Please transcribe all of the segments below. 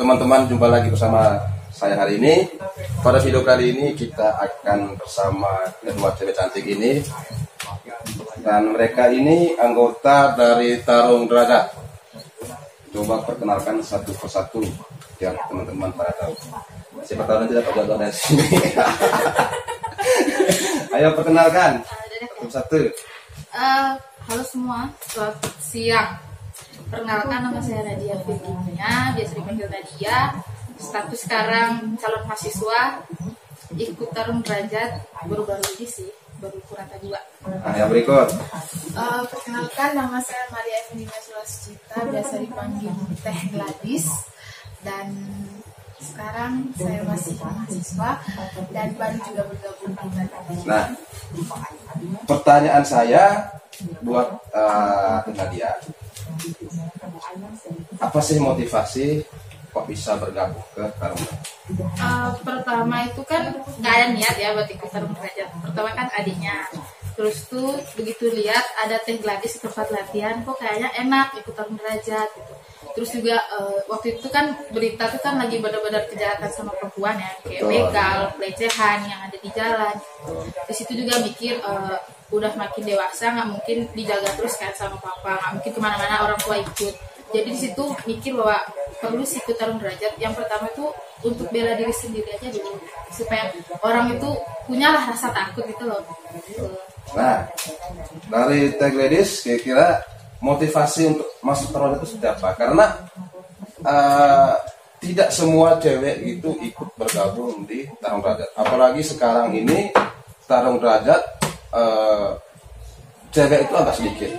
teman-teman, jumpa lagi bersama saya hari ini. Pada video kali ini kita akan bersama kedua cewek cantik ini. Dan mereka ini anggota dari Tarung Derajat. Coba perkenalkan satu persatu biar teman-teman pada tahu. Siapa tahu nanti dapat jodoh dari sini. Ayo perkenalkan satu-satu. Halo semua, selamat siang. Perkenalkan, nama saya Nadia Virginia, biasa dipanggil Nadia. Status sekarang calon mahasiswa, ikut Tarung Derajat, baru-baru ini sih, baru kurang 2. Nah, yang berikut. Perkenalkan, nama saya Maria Evelina Sulascita, biasa dipanggil Teh Gladys. Dan sekarang saya masih mahasiswa dan baru juga bergabung di Tarung. Nah, pertanyaan saya buat Nadia, apa sih motivasi kok bisa bergabung ke Tarung Derajat? Pertama itu kan nggak ada niat ya buat ikut Tarung Derajat. Pertama kan adiknya. Terus tuh begitu lihat ada Teh Gladys di tempat latihan, kok kayaknya enak ikut Tarung Derajat gitu. Terus juga waktu itu kan berita tuh kan lagi benar-benar kejahatan sama perempuan ya, kayak begal, pelecehan yang ada di jalan. Terus itu juga mikir udah makin dewasa nggak mungkin dijaga terus kan sama papa, nggak mungkin kemana-mana orang tua ikut. Jadi di situ mikir bahwa perlu sih ikut Tarung Derajat. Yang pertama itu untuk bela diri sendiri aja dulu, supaya orang itu punyalah rasa takut gitu loh. Nah, dari Teh Gladys kira-kira motivasi untuk masuk Tarung Derajat itu seperti apa? Karena tidak semua cewek itu ikut bergabung di Tarung Derajat. Apalagi sekarang ini Tarung Derajat cewek itu agak sedikit.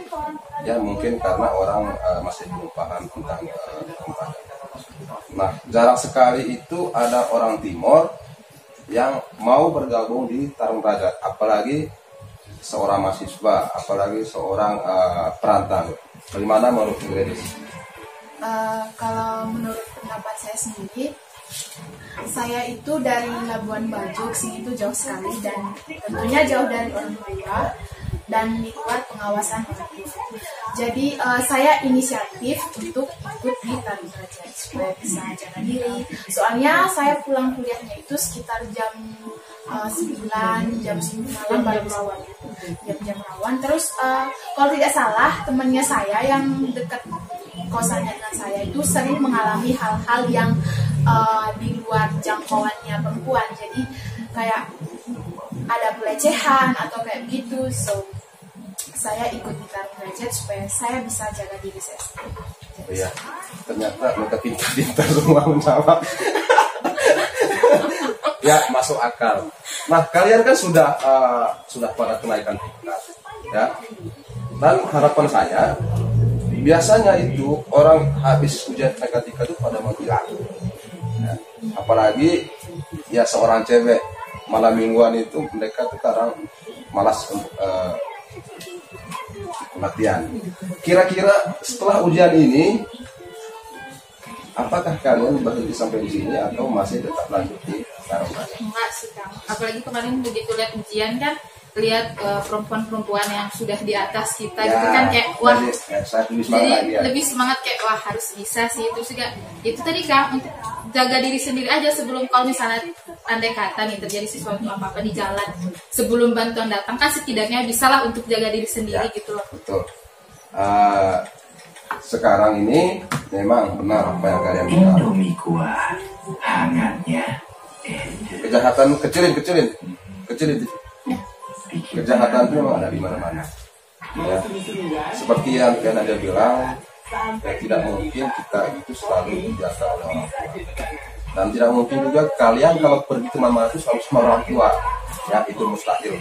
Ya mungkin karena orang masih belum paham tentang tempat. Nah, jarang sekali itu ada orang Timor yang mau bergabung di Tarung Derajat, apalagi seorang mahasiswa, apalagi seorang perantau. Bagaimana menurut Gladys? Kalau menurut pendapat saya sendiri, saya itu dari Labuan Bajo ke sini itu jauh sekali dan tentunya jauh dari orang tua dan di luar pengawasan orang tua. Jadi saya inisiatif untuk ikut di Tarung Derajat supaya bisa jaga diri. Soalnya saya pulang kuliahnya itu sekitar jam 9, jam 10 malam baru rawan. Jam-jam rawan. Terus kalau tidak salah temannya saya yang dekat kosannya dengan saya itu sering mengalami hal-hal yang di luar jangkauannya perempuan. Jadi kayak ada pelecehan atau kayak gitu. So saya ikut di Tarung Derajat supaya saya bisa jaga diri saya sendiri. Oh iya, ternyata mereka pintar-pintar semua menjawab. Ya, masuk akal. Nah, kalian kan sudah pada kenaikan tingkat, ya. Dan harapan saya, biasanya itu orang habis ujian kenaikan tingkat itu pada menghilang. Ya. Apalagi ya seorang cewek malam mingguan itu mereka sekarang malas untuk latihan. Kira-kira setelah ujian ini, apakah kalian berhenti sampai di sini atau masih tetap lanjut di Tarung Derajat? Enggak sih Kang, apalagi kemarin begitu lihat ujian kan, lihat perempuan-perempuan yang sudah di atas kita Ya, gitu kan kayak wah, saya jadi lebih semangat kayak wah harus bisa sih. Terus juga itu tadi Kang, untuk jaga diri sendiri aja sebelum kalau misalnya andai kata nih terjadi sesuatu apa-apa di jalan, sebelum bantuan datang kan setidaknya bisalah untuk jaga diri sendiri Ya, gitu loh. betul. Sekarang ini memang benar apa yang kalian bilang. Indomie kuah hangatnya. Kejahatan kecilin. Kejahatan itu memang ada di mana-mana. Ya. Seperti yang kalian ada bilang, ya, tidak mungkin kita itu selalu dijaga oleh orang tua. Dan tidak mungkin juga kalian kalau pergi kemana-mana itu selalu sama orang tua. Ya, itu mustahil.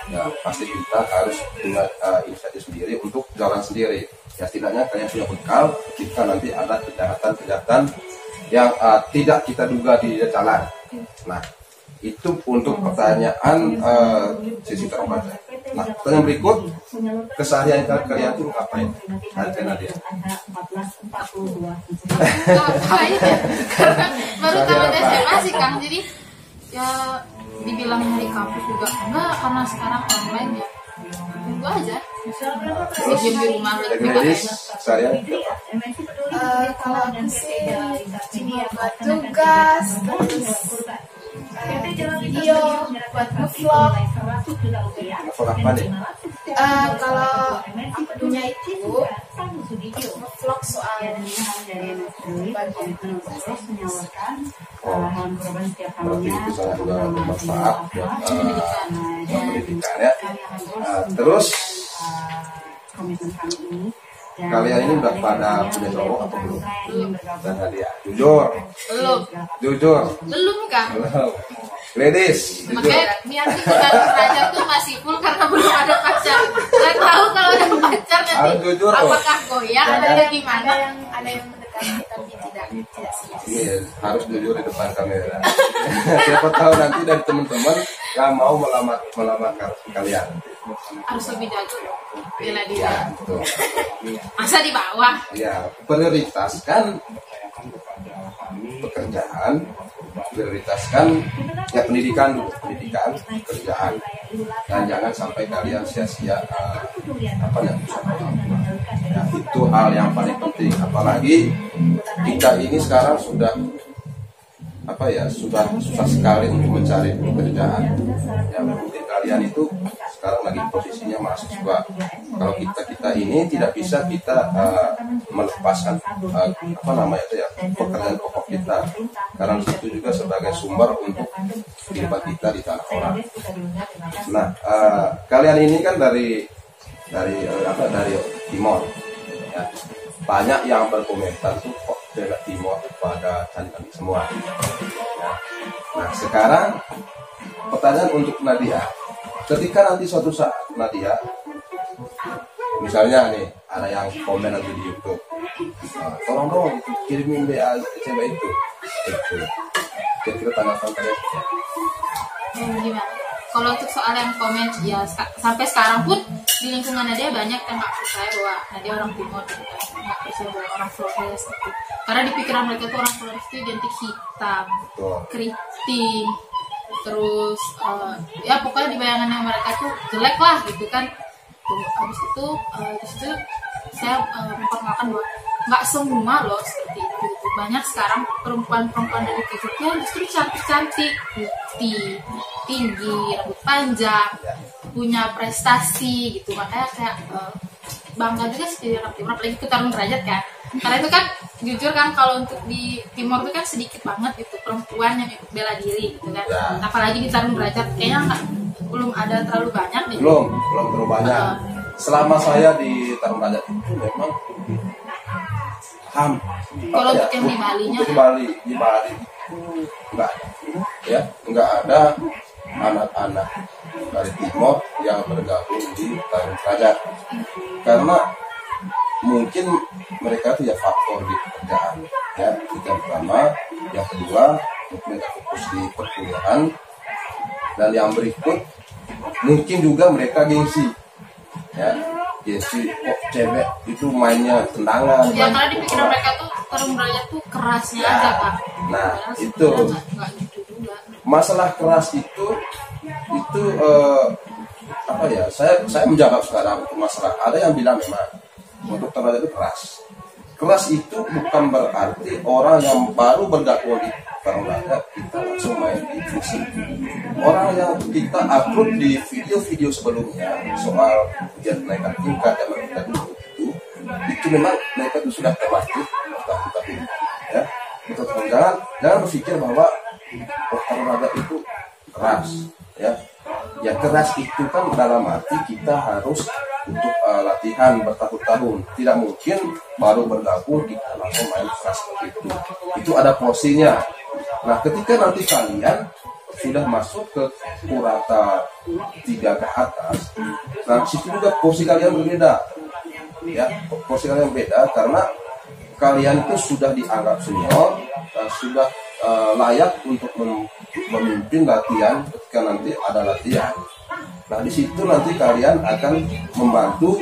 Ya, pasti kita harus punya inisiatif sendiri untuk jalan sendiri. Ya, setidaknya kalian punya bekal ketika nanti ada kejahatan-kejahatan yang tidak kita duga di jalan. Nah, itu untuk pertanyaan sisi Tarung Derajat. Nah, pertanyaan berikut, keseharian kalian itu ngapain? Nanti Nadia. Baru tamat SMA sih Kang, jadi ya dibilang di kampus juga enggak karena sekarang online ya. Tunggu aja. Terus di rumah Gladys, saya Kalau aku sih cuma buat tugas, terus video, buat ngevlog. Ngevlog apa nih? Kalau aku punya itu ngevlog soal Berarti itu sangat bermanfaat buat pendidikan ya. Terus kalian ini udah pada punya cowok atau belum? Dan hadiah, jujur, belum kan. ladies, jujur. Makanya niat ikutan belajar tuh masih full karena belum ada pacar. Saya tahu kalau ada pacar Harus nanti jujur, apakah goyah atau gimana. ada yang mendekati tapi tidak serius. Iya, harus jujur di depan kamera. Siapa tahu nanti dari teman-teman yang mau melamar kalian. Harus lebih jago bela diri. Ya, betul. Masa di bawah? Ya, prioritaskan pekerjaan, prioritaskan ya pendidikan dulu, pekerjaan, dan jangan sampai kalian sia-sia apa yang bisa ya, itu hal yang paling penting. Apalagi kita ini sekarang sudah susah sekali untuk mencari pekerjaan. Ya mungkin kalian itu sekarang lagi posisinya mahasiswa. Kalau kita ini tidak bisa kita melepaskan pekerjaan pokok kita, karena itu juga sebagai sumber untuk kehidupan kita di tanah orang. Nah, kalian ini kan dari Timor, ya. Banyak yang berkomentar tuh kok cewek Timor pada cantik semua. Ya. Nah, sekarang pertanyaan untuk Nadia, ketika nanti suatu saat Nadia, misalnya nih ada yang komen lagi di YouTube, tolong dong kirimin BA cewek itu. Kira-kira tanggapan kalian? Gimana? Kalau untuk soal yang komen, ya sampai sekarang pun di lingkungan Nadia banyak yang nggak percaya bahwa Nadia orang Timur, gitu kan. Nggak percaya bahwa orang Flores gitu. Karena di pikiran mereka tuh orang Flores itu identik hitam, keriting, terus ya pokoknya di bayangannya mereka tuh jelek lah gitu kan. Habis itu di situ saya memperkenalkan bahwa nggak semua loh seperti itu gitu. Banyak sekarang perempuan-perempuan dari Jogja justru cantik-cantik, putih, tinggi, rambut panjang, punya prestasi gitu. Makanya kayak bangga juga sih orang Timur, apalagi ke Tarung Derajat kan. Karena itu kan jujur kan kalau untuk di Timur itu kan sedikit banget gitu perempuan yang ikut bela diri gitu kan. Apalagi di Tarung Derajat kayaknya belum ada terlalu banyak nih. Belum terlalu banyak. Selama saya di Tarung Derajat itu memang kalau untuk yang di Balinya, di Bali enggak ada anak-anak dari Timor yang bergabung di Tarung Derajat, karena mungkin mereka itu ya faktor di pekerjaan ya, itu yang pertama. Yang kedua, mungkin mereka fokus di perkuliahan, dan yang berikut mungkin juga mereka gengsi ya, gengsi kok cewek itu mainnya tendangan ya karena di pikiran mereka tuh Tarung Derajat tuh kerasnya ya. aja Kak. Nah itu nggak gitu juga. Masalah keras itu saya menjawab sekarang untuk masalah, ada yang bilang memang untuk Tarung Derajat itu keras itu bukan berarti orang yang baru bergabung di Tarung Derajat kita langsung main di fisik. Orang yang kita upload di video-video sebelumnya soal ujian kenaikan tingkat dan mereka itu memang mereka itu sudah terlatih tahun-tahun ya. Jangan berpikir bahwa Tarung Derajat itu keras ya. Ya keras itu kan dalam arti kita harus untuk latihan bertahun-tahun. Tidak mungkin baru bergabung kita langsung main keras seperti itu. Itu ada porsinya. Nah ketika nanti kalian sudah masuk ke purata 3 ke atas, nah situ juga porsi kalian berbeda ya, porsi kalian beda karena kalian itu sudah dianggap senior dan sudah layak untuk memimpin latihan ketika nanti ada latihan. Nah di situ nanti kalian akan membantu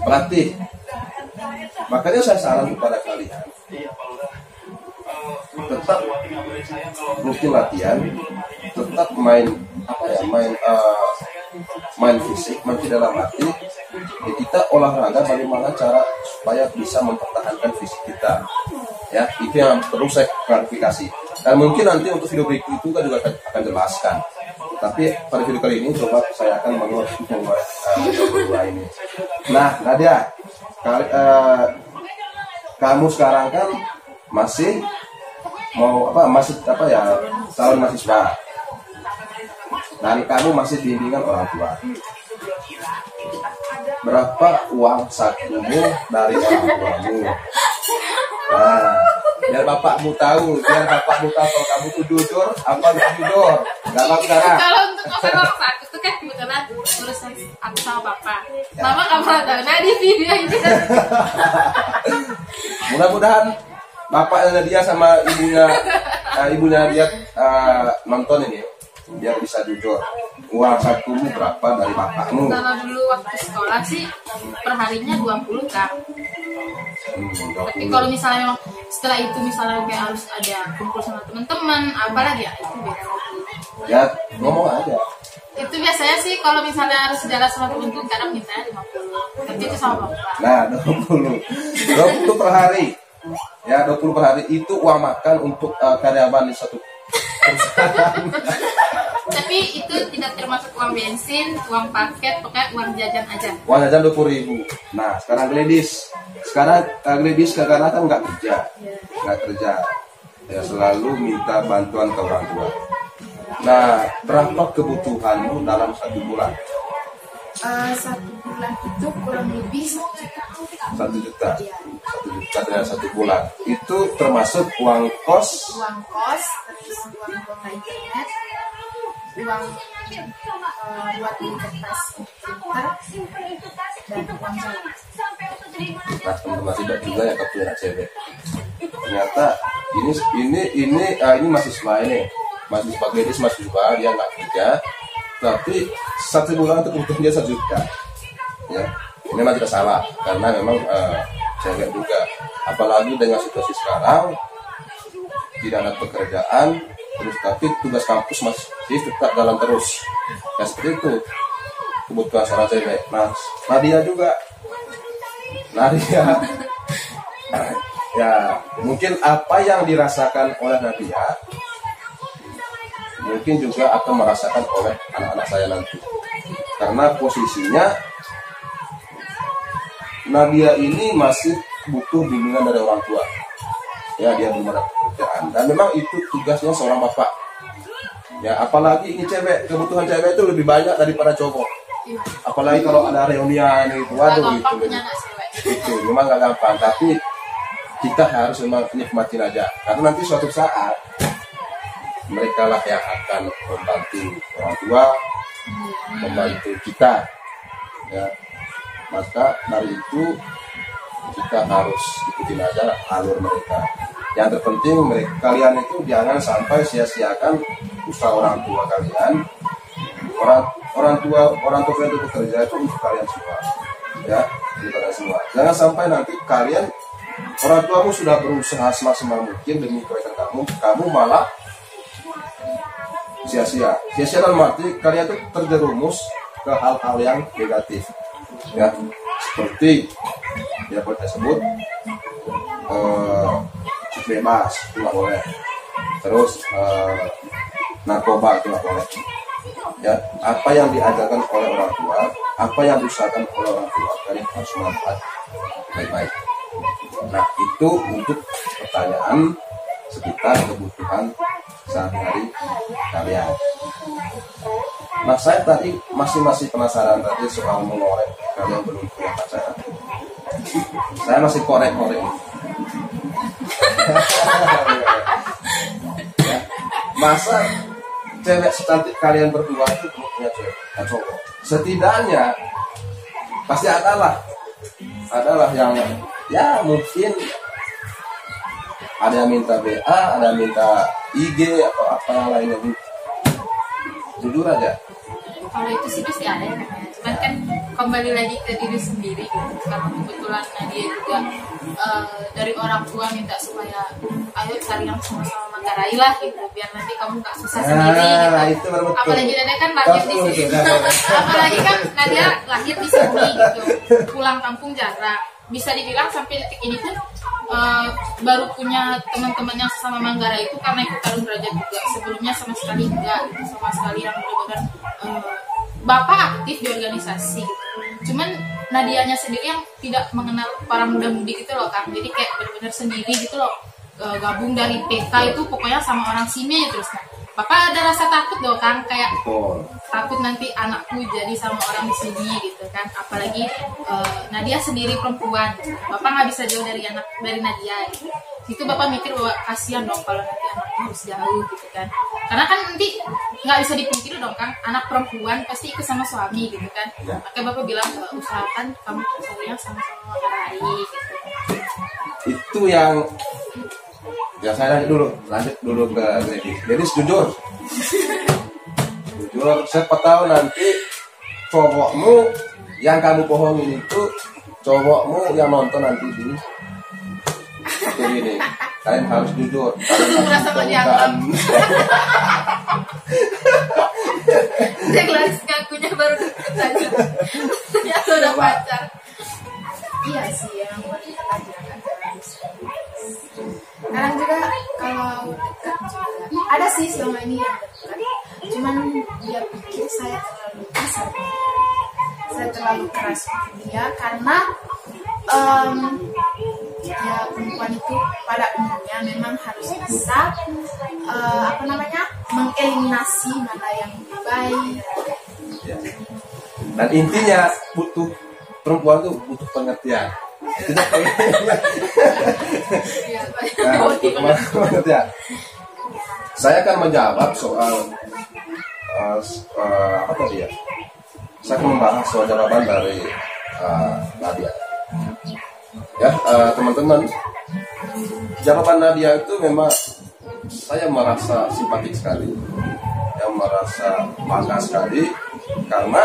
pelatih. Makanya saya saran kepada kalian tetap rutin latihan, tetap main fisik, main dalam arti Ya, kita olahraga bagaimana cara supaya bisa mempertahankan fisik kita. Ya, itu yang perlu saya klarifikasi. Dan mungkin nanti untuk video berikut itu kan juga akan jelaskan. Tapi pada video kali ini coba saya akan mengulas dua ini. Nah, Nadia, kamu sekarang kan masih calon mahasiswa. Dan kamu masih bimbingan orang tua. Berapa uang sakumu dari orang tuamu? Nah, biar bapakmu tahu kalau kamu tuh jujur apa nggak jujur. Nggak tahu sekarang. Kalau untuk orang satu itu kan kebetulan urusan aku sama bapak. Mama kamu tahu, nah di video ini kan. Mudah-mudahan bapaknya dia sama ibunya dia nonton ini biar bisa jujur. Uang sakumu berapa dari bapakmu? Kalau dulu waktu sekolah sih perharinya 20 kan. Tapi kalau misalnya memang setelah itu misalnya kayak harus ada kumpul sama teman-teman, apalagi ya itu beda lagi. Ya ngomong aja. Itu biasanya sih kalau misalnya harus jalan sama temen tuh kadang mintanya 50. Tapi itu sama bapak. Nah 20 per hari. Ya 20 per hari itu uang makan untuk karyawan di satu perusahaan. Tapi itu tidak termasuk uang bensin, uang paket, pokoknya uang jajan aja. Uang jajan 20.000. Nah sekarang Gladys karena kan nggak kerja, ya selalu minta bantuan ke orang tua. Nah berapa kebutuhanmu dalam 1 bulan? 1 bulan itu kurang lebih 1 juta. 1 juta. 1 juta dalam 1 bulan. Itu termasuk uang kos, terus uang kuota internet, uang buat beli kertas printer, dan uang jalan. Nah teman-teman tidak juga yang punya anak cewek. Ternyata ini mahasiswa Gladys mahasiswa, dia nggak kerja, tapi 1 bulan itu kebutuhan dia 1 juta. Ya, ini memang tidak salah karena memang cewek juga. Apalagi dengan situasi sekarang tidak ada pekerjaan, terus tapi tugas kampus masih tetap jalan terus. Ya seperti itu kebutuhan seorang cewek. Nah, Nadia ya mungkin apa yang dirasakan oleh Nadia mungkin juga akan merasakan oleh anak-anak saya nanti, karena posisinya Nadia ini masih butuh bimbingan dari orang tua. Ya, dia belum ada pekerjaan dan memang itu tugasnya seorang bapak. Ya, apalagi ini cewek, kebutuhan cewek itu lebih banyak daripada cowok. Apalagi kalau ada reunian itu, waduh itu memang gak gampang. Tapi kita harus memang nikmatin aja, karena nanti suatu saat mereka lah yang akan membantu orang tua, membantu kita. Ya, maka dari itu kita harus ikutin aja alur mereka. Yang terpenting kalian itu jangan sampai sia-siakan usaha orang tua kalian. Orang tua itu bekerja itu untuk kalian semua, ya, untuk kalian semua. Jangan sampai nanti kalian, orang tuamu sudah berusaha semaksimal mungkin demi kebaikan kamu malah sia-sia dalam arti kalian itu terjerumus ke hal-hal yang negatif. Ya, seperti ya boleh sebut bebas itu nggak boleh, terus narkoba itu nggak boleh. Ya, apa yang diajarkan oleh orang tua, apa yang diusahakan oleh orang tua, kalian harus manfaat baik-baik. Nah itu untuk pertanyaan sekitar kebutuhan sehari-hari kalian. Nah saya tadi masih penasaran tadi soal mengorek kalian belum punya pacaran. Saya masih korek-korek. Ya, masa cewek secantik kalian berdua itu belum punya cewek dan cowok? Setidaknya pasti adalah yang ya mungkin ada yang minta BA, ada yang minta IG atau apa yang lainnya. Jujur aja. Kalau itu sih pasti ada ya, cuman kan kembali lagi ke diri sendiri gitu. Karena kebetulan dia juga dari orang tua minta supaya ayo cari yang sama-sama Manggarai lah gitu, biar nanti kamu nggak susah sendiri gitu. Itu betul. Apalagi Dede kan lahir di sini, apalagi kan Nadia lahir di sini gitu, pulang kampung jarang. Bisa dibilang sampai detik ini pun baru punya teman-teman yang sesama Manggarai itu karena ikut Tarung Derajat juga. Sebelumnya sama sekali enggak gitu, sama sekali yang benar-benar bapak aktif di organisasi gitu. Cuman Nadianya sendiri yang tidak mengenal para muda-mudi gitu loh kan, jadi kayak benar-benar sendiri gitu loh, gabung dari PK itu pokoknya sama orang sini terus. Bapak ada rasa takut dong kan, kayak takut nanti anakku jadi sama orang di sini gitu kan, apalagi Nadia sendiri perempuan, bapak nggak bisa jauh dari Nadia gitu. Itu bapak mikir bahwa kasihan dong kalau nanti anakku harus jauh gitu kan, karena kan nanti nggak bisa dipikir dong kan, anak perempuan pasti ikut sama suami gitu kan. Makanya bapak bilang usahakan kamu sayang sama-sama Manggarai gitu. Itu yang ya saya lanjut dulu ke Jadi jujur, siapa tahu nanti cowokmu yang kamu bohongin itu cowokmu yang nonton nanti ini. Kalian harus jujur. Merasa gak dianggap. Jelas ngakunya baru deket aja. Ya sudah pacar. Iya sih, yang buat kita ajarkan sekarang juga kalau dekat juga ada sih selama ini yang dekat, cuman dia pikir saya terlalu kasar, saya terlalu keras untuk dia karena ya perempuan itu pada umumnya memang harus bisa mengeliminasi mana yang lebih baik. Dan intinya perempuan itu butuh pengertian. Pengertian. Saya akan menjawab soal apa tadi ya? Saya akan membahas soal jawaban dari Nadia. Ya, teman-teman, jawaban Nadia itu memang saya merasa simpatik sekali, yang merasa bangga sekali karena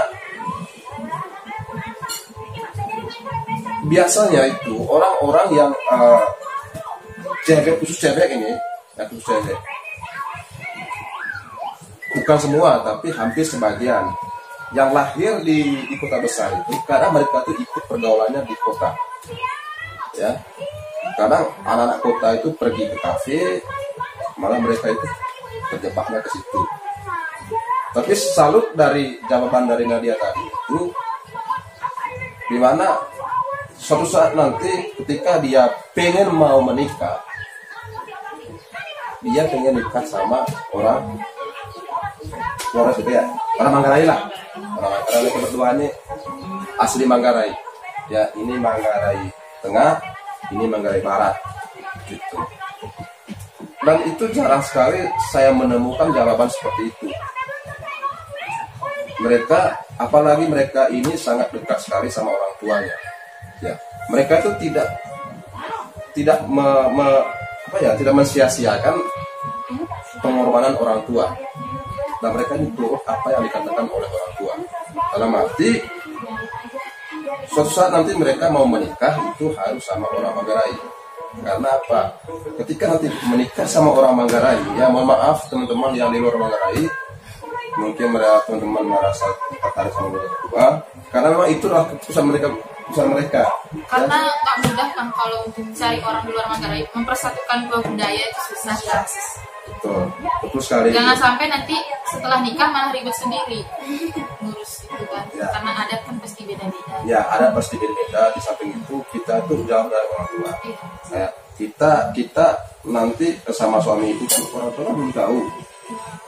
biasanya itu orang-orang yang khusus cewek ini, khusus cewek, bukan semua tapi hampir sebagian yang lahir di kota besar itu karena mereka itu ikut pergaulannya di kota. Ya, kadang anak-anak kota itu pergi ke kafe, malah mereka itu terjebaknya ke situ. Tapi salut dari jawaban dari Nadia tadi itu, dimana suatu saat nanti ketika dia pengen mau menikah, dia pengen nikah sama orang itu ya, orang Manggarai lah. Orang Manggarai berdua ini asli Manggarai. Ya, ini Manggarai Tengah, ini Manggarai Barat, gitu. Dan itu jarang sekali saya menemukan jawaban seperti itu. Mereka, apalagi mereka ini sangat dekat sekali sama orang tuanya. Ya, mereka itu tidak mensia-siakan pengorbanan orang tua. Dan mereka ini turut apa yang dikatakan oleh orang tua. Dalam arti suatu saat nanti mereka mau menikah itu harus sama orang Manggarai. Karena apa? Ketika nanti menikah sama orang Manggarai, ya mohon maaf teman-teman yang di luar Manggarai, mungkin teman-teman merasa tertarik sama orang tua, karena memang itulah keputusan mereka. Karena tak mudah kan kalau untuk cari orang di luar Manggarai, mempersatukan dua budaya itu susah ya. Betul sekali. Jangan sampai nanti setelah nikah malah ribet sendiri ngurus itu kan, ya. Karena adat kan pasti beda-beda. Ya, adat pasti beda-beda. Di samping itu kita tuh jauh dari orang tua. Ya. Kita nanti sama suami itu orang tua belum tahu.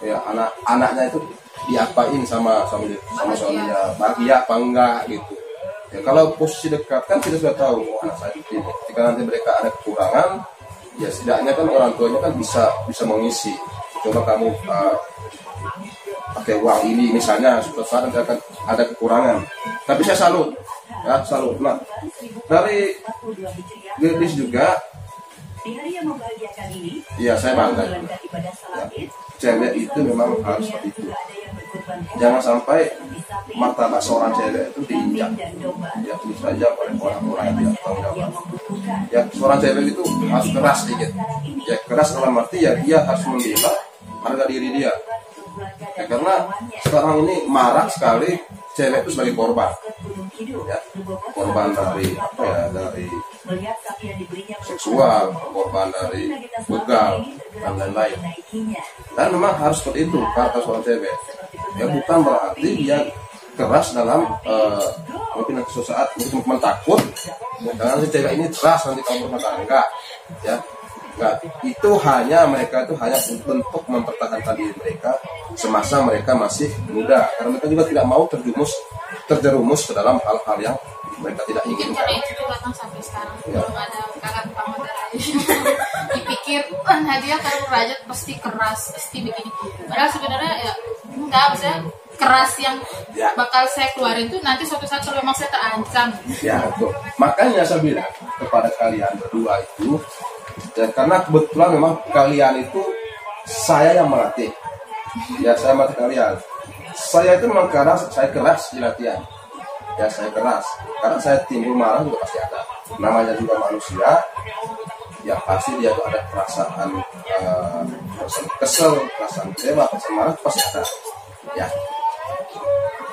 Ya, anaknya itu diapain sama suaminya, bahagia apa enggak gitu. Ya, kalau posisi dekat kan kita sudah tahu anak saya itu. Jika nanti mereka ada kekurangan, ya setidaknya kan orang tuanya kan bisa mengisi. Coba kamu pakai uang ini misalnya, suatu saat nanti akan ada kekurangan. Tapi saya salut, ya salut. Nah, dari Girdis juga, ya saya bangga. Ya, cewek itu memang harus seperti itu. Jangan sampai martabat seorang cewek itu diinjak, ya tentu saja oleh orang-orang yang tidak tahu jawab. Ya seorang cewek itu harus keras sedikit, ya keras dalam arti ya dia harus membela harga diri dia. Ya, karena sekarang ini marak sekali cewek itu sebagai korban, ya korban dari apa ya, dari seksual, korban dari begal dan lain-lain. Dan memang harus seperti itu kata seorang cewek. Ya bukan berarti dia keras dalam mungkin suatu saat mungkin takut, jangan si cewek ini keras nanti kamu rumah tangga, ya. Enggak, itu hanya mereka itu hanya untuk mempertahankan diri mereka semasa mereka masih muda, karena mereka juga tidak mau terjerumus ke dalam hal-hal yang mereka tidak mungkin inginkan. karena itu datang sampai sekarang Ya. belum ada kakak pamandaranya. Dipikir Nadia kalau derajat pasti keras, pasti begini, padahal sebenarnya ya enggak, maksudnya keras yang Ya. bakal saya keluarin itu nanti suatu saat kalau memang saya terancam. Ya, betul. Makanya saya bilang kepada kalian berdua itu, ya, karena kebetulan memang kalian itu saya yang melatih. Ya, saya melatih kalian. Saya itu memang keras, saya keras di latihan. Ya, saya keras. Karena saya timbul marah juga pasti ada. Namanya juga manusia. Ya, pasti dia tuh ada perasaan kesel, perasaan kecewa, perasaan marah pasti ada. Ya.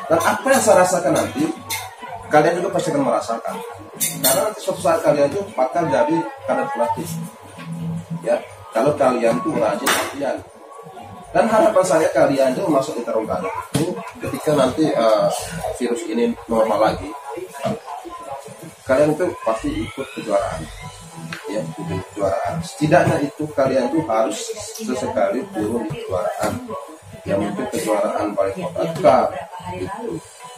Dan apa yang saya rasakan nanti, kalian juga pasti akan merasakan. Karena nanti suatu saat kalian itu bakal jadi kader pelatih. Ya, kalau kalian tuh rajin latihan. Dan harapan saya kalian itu masuk di Tarung Gadang itu ketika nanti virus ini normal lagi, kalian itu pasti ikut kejuaraan. Ya, ikut kejuaraan. Setidaknya itu kalian tuh harus sesekali turun di kejuaraan. Ya mungkin kejuaraan paling kota cup gitu.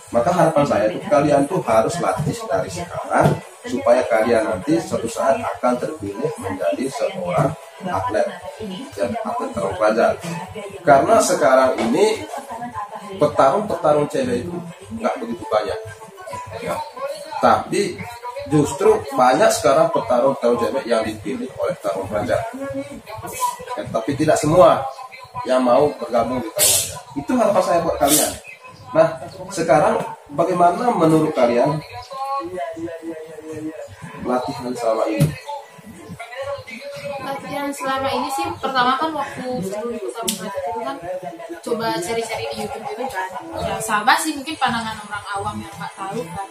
Maka harapan saya itu kalian tuh harus latih dari sekarang supaya kalian nanti suatu saat akan terpilih menjadi seorang atlet dan atlet Tarung Derajat. Karena sekarang ini petarung cewek itu nggak begitu banyak, ya. Tapi justru banyak sekarang petarung cewek yang dipilih oleh Tarung Derajat. Ya, tapi tidak semua yang mau bergabung di Tarung Derajat. Itu harapan saya buat kalian. Nah, sekarang bagaimana menurut kalian latihan selama ini? Latihan selama ini sih pertama kan waktu sebelum ikut Tarung Derajat itu kan coba cari-cari di YouTube gitu kan. Ya sama sih mungkin pandangan orang awam yang nggak tahu kan.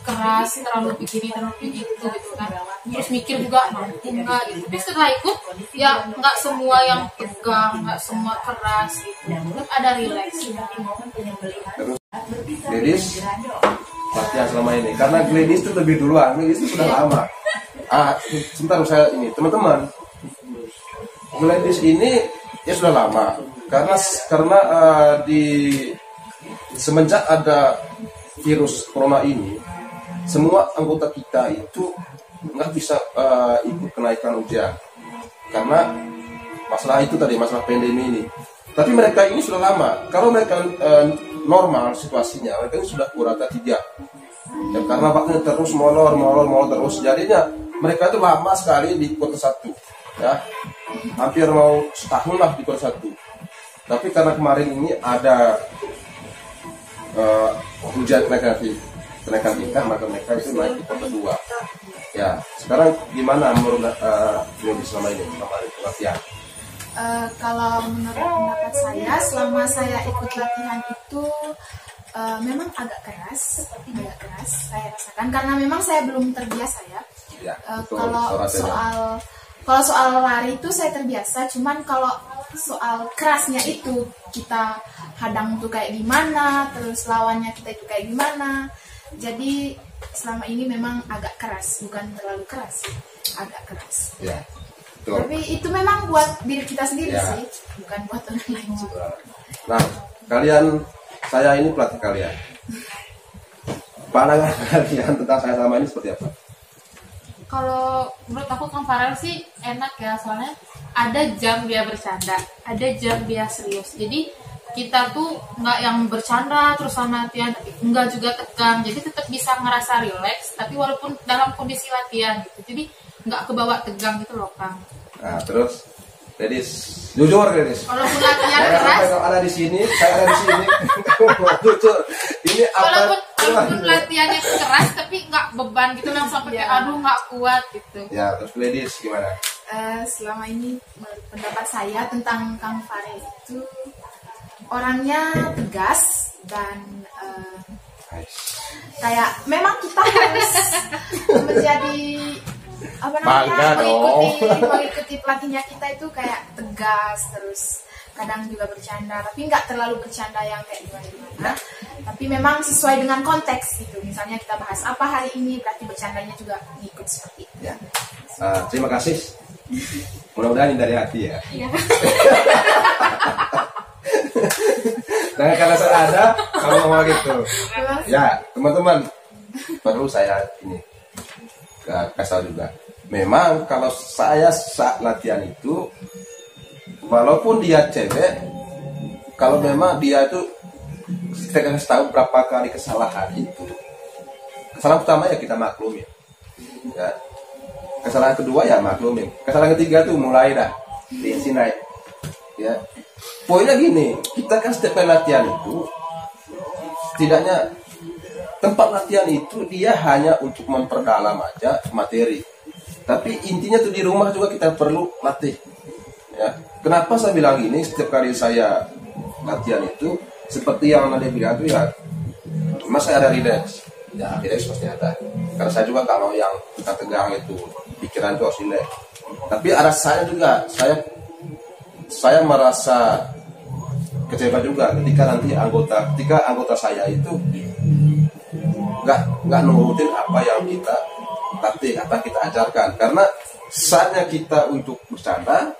Keras, terlalu begini, terlalu begitu gitu kan. Terus mikir juga mampu nggak gitu. Tapi setelah ikut ya nggak semua yang tegang, nggak semua keras gitu. Tetap ada relaxnya. Terus Gladys latihan selama ini karena Gladys itu lebih duluan, Gladys itu sudah lama. Sebentar saya ini teman-teman, Gladys ini ya sudah lama karena di semenjak ada virus corona ini semua anggota kita itu nggak bisa ikut kenaikan ujian karena masalah itu tadi, masalah pandemi ini. Tapi mereka ini sudah lama. Kalau mereka normal situasinya, mereka ini sudah kurata 3. Ya, karena waktunya terus molor terus. Jadinya mereka itu lama sekali di kuartal 1. Ya, hampir mau setahun lah di kuartal 1. Tapi karena kemarin ini ada ujian kenaikan tingkat, maka mereka itu naik di kuartal 2. Ya, sekarang gimana menurut selama ini, selama latihan? Kalau menurut pendapat saya, selama saya ikut latihan itu memang agak keras saya rasakan karena memang saya belum terbiasa ya. Ya, Kalau soal lari itu saya terbiasa, cuman kalau soal kerasnya itu kita hadang tuh kayak gimana, terus lawannya kita itu kayak gimana. Jadi selama ini memang agak keras, bukan terlalu keras, agak keras. Ya. Betul. Tapi itu memang buat diri kita sendiri Ya. sih, bukan buat orang lain juga. Nah, saya ini pelatih kalian. Pandangan kalian tentang saya sama ini seperti apa? Kalau menurut aku Kang Farel sih enak ya, soalnya ada jam dia bercanda, ada jam dia serius. Jadi kita tuh nggak yang bercanda terus sama latihan, nggak juga tegang. Jadi tetap bisa ngerasa relax, tapi walaupun dalam kondisi latihan gitu. Jadi nggak kebawa tegang gitu loh Kang. Nah, terus Dedis, jujur Dedis. Walaupun latihan Saya keras, sampai ada di sini, saya ada di sini. Jujur, ini apa? Walaupun latihannya keras tapi nggak beban gitu langsung sampai kayak aduh nggak kuat gitu. Ya, terus ladies gimana? Selama ini menurut pendapat saya tentang Kang Fare itu orangnya tegas dan kayak memang kita harus menjadi apa Bangga namanya mengikuti pelatihnya kita itu kayak tegas, terus kadang juga bercanda tapi nggak terlalu bercanda yang kayak gimana, tapi memang sesuai dengan konteks gitu. Misalnya kita bahas apa hari ini, berarti bercandanya juga ngikut seperti itu. Ya. Terima kasih. Mudah-mudahan ini dari hati ya. Iya. Nah, karena saya ada, kamu ngomong gitu. Ya, teman-teman, perlu saya ini kasih juga. Memang kalau saya saat latihan itu, walaupun dia cewek, kalau memang dia itu kita kasih tahu berapa kali kesalahan itu. Kesalahan pertama ya kita maklumin. Ya. Kesalahan kedua ya maklumin. Kesalahan ketiga tuh mulai dah tensi naik. Ya. Poinnya gini, kita kan setiap kali latihan itu setidaknya tempat latihan itu dia hanya untuk memperdalam aja materi. Tapi intinya tuh di rumah juga kita perlu latih. Ya. Kenapa saya bilang gini? Setiap kali saya latihan itu seperti yang Nadia bilang itu ya, mas saya ada relax. Ya, relax pasti ada. Karena saya juga nggak mau yang tegang itu, pikiran itu harus relax. Tapi ada saya juga, saya merasa kecewa juga ketika anggota saya itu nggak nurutin apa yang kita latih, apa yang kita ajarkan. Karena saatnya kita untuk bercanda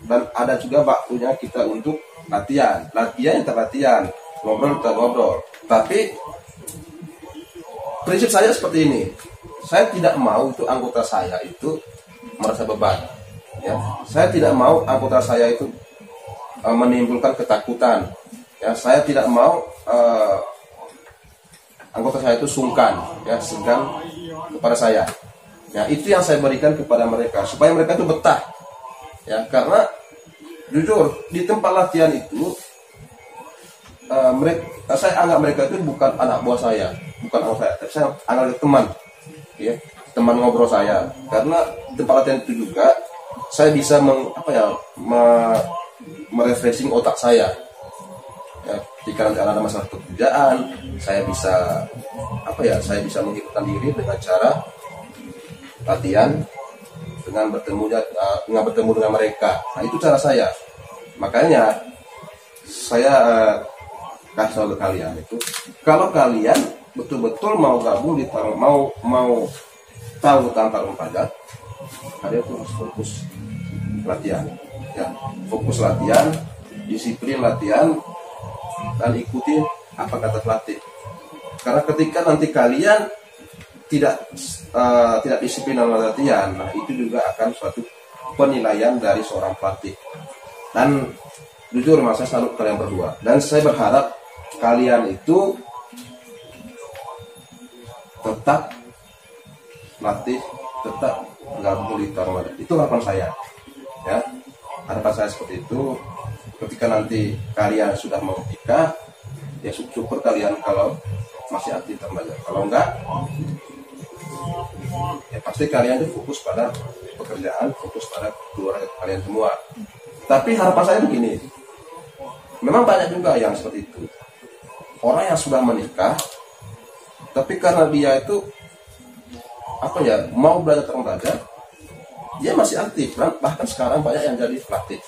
dan ada juga waktunya kita untuk latihan ngobrol. Tapi prinsip saya seperti ini, saya tidak mau itu anggota saya itu merasa beban. Ya, saya tidak mau anggota saya itu menimbulkan ketakutan. Ya, saya tidak mau anggota saya itu sungkan, ya, segan kepada saya. Ya, itu yang saya berikan kepada mereka supaya mereka itu betah. Ya, karena jujur di tempat latihan itu saya anggap mereka itu bukan anak buah saya, bukan anak saya, tapi saya anggap teman, ya, teman ngobrol saya. Karena di tempat latihan itu juga saya bisa merefreshing otak saya. Ya, jika nanti ada masalah pekerjaan, saya bisa menghidupkan diri dengan cara latihan dengan bertemu dengan mereka. Nah, itu cara saya. Makanya saya kasih tahu ke kalian itu, kalau kalian betul-betul mau gabung di mau tahu tentang Tarung Pajak, kalian harus fokus latihan. Ya, fokus latihan, disiplin latihan, dan ikuti apa kata pelatih. Karena ketika nanti kalian tidak disiplin dalam latihan, nah itu juga akan suatu penilaian dari seorang pelatih. Dan jujur mas, saya salut kalian berdua, dan saya berharap kalian itu tetap latih, tetap gabung di Tarung Pajak. Itu harapan saya, ya. Harapan saya seperti itu. Ketika nanti kalian sudah mau menikah, ya syukur kalian kalau masih aktif Tarung Pajak. Kalau enggak, ya pasti kalian itu fokus pada pekerjaan, fokus pada keluarga kalian semua. Tapi harapan saya begini, memang banyak juga yang seperti itu, orang yang sudah menikah tapi karena dia itu mau belajar Tarung Pajak, dia masih aktif. Bahkan sekarang banyak yang jadi pelatih,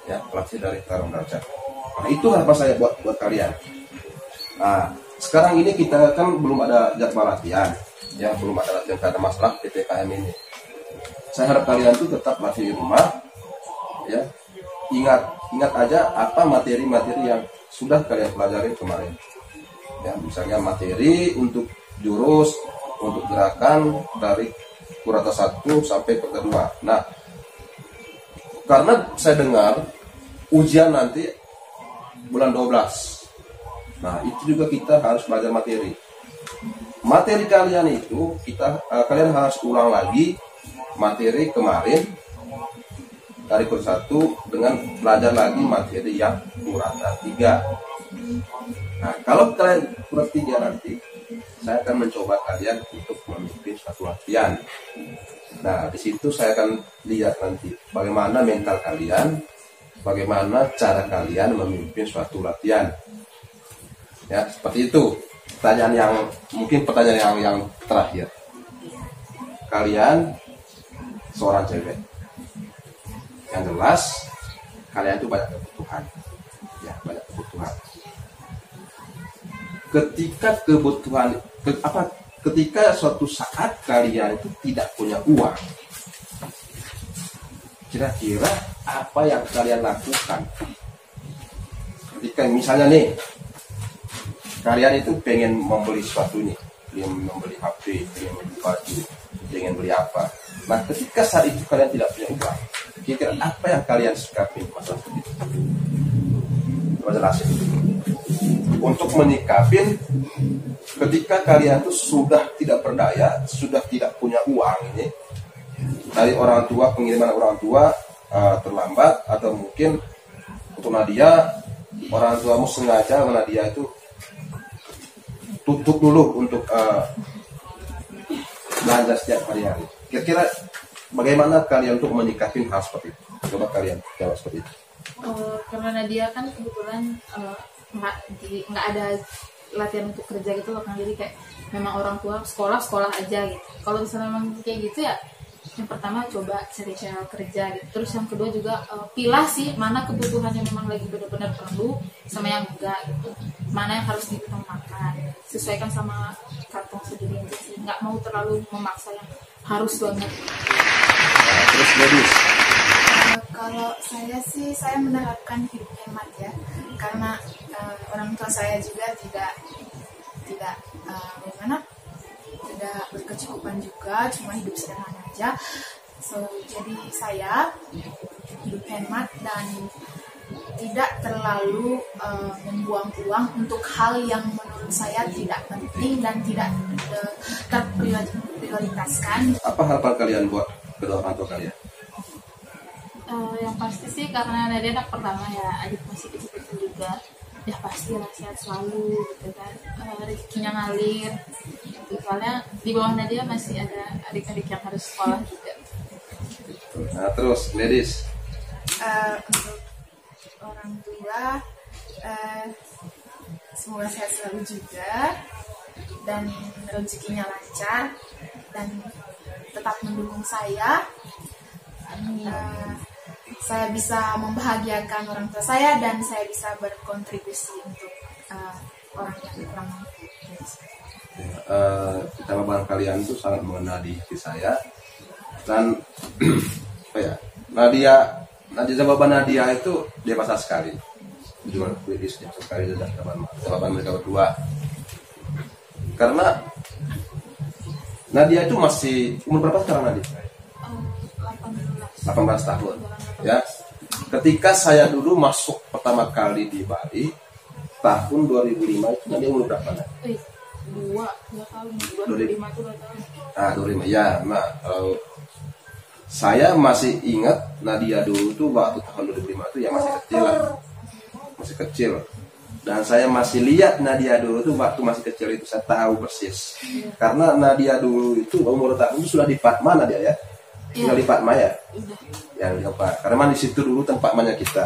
ya, pelatih dari Tarung Pajak. Nah, itu harapan saya buat kalian. Nah, sekarang ini kita kan belum ada jadwal latihan, ya, belum ada latihan karena masalah PPKM ini. Saya harap kalian tuh tetap latih di rumah, ya. Ingat aja apa materi-materi yang sudah kalian pelajari kemarin. Ya, misalnya materi untuk jurus, untuk gerakan dari kurata 1 sampai kurata 2. Nah, karena saya dengar ujian nanti bulan 12. Nah, itu juga kita harus belajar materi. Materi kalian itu kalian harus ulang lagi materi kemarin dari kurata 1 dengan belajar lagi materi yang kurata 3. Nah, kalau kalian berarti dia nanti, saya akan mencoba kalian untuk memimpin suatu latihan. Nah, di situ saya akan lihat nanti bagaimana mental kalian, bagaimana cara kalian memimpin suatu latihan. Ya, seperti itu. Pertanyaan yang terakhir. Kalian seorang cewek. Yang jelas kalian itu banyak kebutuhan. Ya, banyak kebutuhan. Ketika suatu saat kalian itu tidak punya uang, kira-kira apa yang kalian lakukan? Ketika misalnya nih, kalian itu pengen membeli sesuatu nih, pengen membeli HP, pengen membeli baju, pengen beli apa. Nah, ketika saat itu kalian tidak punya uang, kira-kira apa yang kalian sikapi masalah itu? Coba jelasin. Untuk menyikapin ketika kalian tuh sudah tidak berdaya, sudah tidak punya uang ini, dari orang tua, pengiriman orang tua terlambat, atau mungkin untuk Nadia, orang tuamu sengaja Nadia itu tutup dulu untuk belanja setiap hari-hari. Kira-kira bagaimana kalian untuk menyikapi hal seperti itu? Coba kalian jawab seperti itu. Karena Nadia kan kebetulan nggak ada latihan untuk kerja gitu loh kan, jadi kayak memang orang tua sekolah aja gitu. Kalau misalnya memang kayak gitu ya, yang pertama coba cari cara kerja gitu. Terus yang kedua juga pilah sih mana kebutuhan yang memang lagi benar-benar perlu sama yang enggak gitu, mana yang harus diutamakan, sesuaikan sama kantong sendiri aja sih, nggak mau terlalu memaksa yang harus banget. Terus ladies, Kalau saya menerapkan hidup hemat ya, karena orang tua saya juga tidak tidak berkecukupan juga, cuma hidup sederhana aja. Jadi saya hidup hemat dan tidak terlalu membuang uang untuk hal yang menurut saya tidak penting dan tidak terprioritaskan. apa harapan kalian buat kedua orang tua kalian? Yang pasti sih karena Nadia anak pertama ya, adik masih kecil juga, ya pasti lah sehat selalu gitu kan, rezekinya ngalir gitu. Soalnya di bawah Nadia masih ada adik-adik yang harus sekolah juga. Nah, terus ladies, Untuk orang tua semoga sehat selalu juga dan rezekinya lancar dan tetap mendukung saya. Saya bisa membahagiakan orang tua saya dan saya bisa berkontribusi untuk orang yang kurang mampu. jawaban kalian itu sangat mengena di hati saya. Dan apa ya, Nadia jawaban Nadia itu dewasa sekali. Jual kuis sekali dan jawaban mereka berdua. Karena Nadia itu masih umur berapa sekarang Nadia? 18 tahun. Ya. Ketika saya dulu masuk pertama kali di Bali tahun 2005 itu Nadia umur berapa? Dua tahun, 2005 itu 2 tahun. Ah, 2005 ya. Nah, saya masih ingat Nadia dulu tuh waktu tahun 2005 itu ya masih kecil lah. Masih kecil. Dan saya masih lihat Nadia dulu tuh waktu masih kecil itu, saya tahu persis. Karena Nadia dulu itu umur tahun itu sudah di Fatma Nadia ya. Tinggal di Fatma ya. Yang di tempat. Karena di situ dulu tempat mana kita.